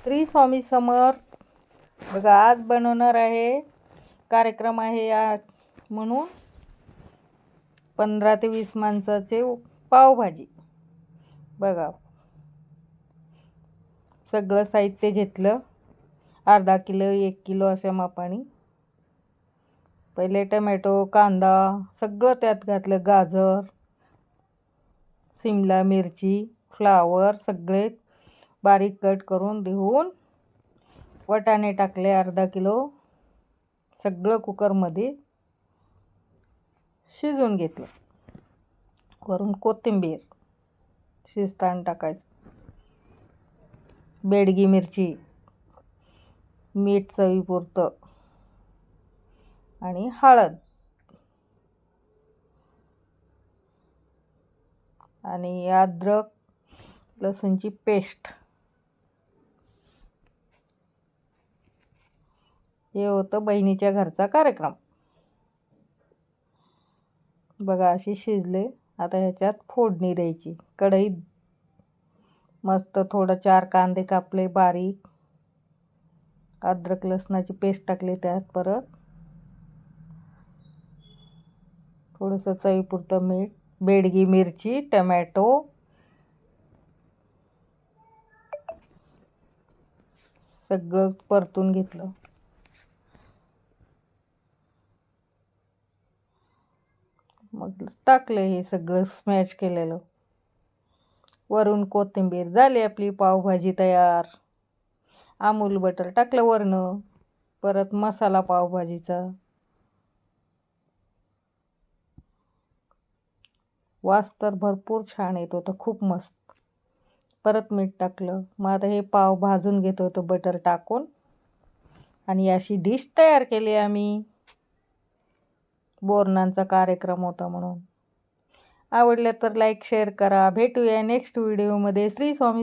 श्री स्वामी समर्थ. बघा, आज बनवणार आहे, कार्यक्रम आहे आज म्हणून 15 ते 20 माणसाचे पावभाजी. बघा, सगळं साहित्य घेतलं, अर्धा किलो 1 किलो अशा मापाने. पहिले टमॅटो, कांदा सगळं त्यात घातलं, गाजर, शिमला मिरची, फ्लावर सगळे बारीक कट करून धुवून, वाटाणे टाकले अर्धा किलो, सगळं कुकरमध्ये शिजवून घेतलं. वरून कोथिंबीर शिजताना टाकायचं, बेडगी मिरची, मीठ चवीपुरतं आणि हळद आणि अद्रक लसूणची पेस्ट. हे होतं बहिणीच्या घरचा कार्यक्रम. बघा, अशी शिजले. आता ह्याच्यात फोडणी द्यायची. कढईत मस्त थोडं 4 कांदे कापले बारीक, अद्रक लसणाची पेस्ट टाकली, त्यात परत थोडंसं चवीपुरतं मीठ, बेडगी मिरची, टमॅटो, सगळं परतून घेतलं. मग टाकलं हे सगळं स्मॅश केलेलं. वरून कोथिंबीर. झाली आपली पावभाजी तयार. अमूल बटर टाकलं वरनं. परत मसाला पावभाजीचा. वास तर भरपूर छान येत होता, खूप मस्त. परत मीठ टाकलं. मग आता हे पाव भाजून घेत होतो बटर टाकून, आणि अशी डिश तयार केली आम्ही. बोरनांचा कार्यक्रम होता म्हणून. आवडलं तर लाईक शेअर करा. भेटूया नेक्स्ट व्हिडिओमध्ये. श्री स्वामी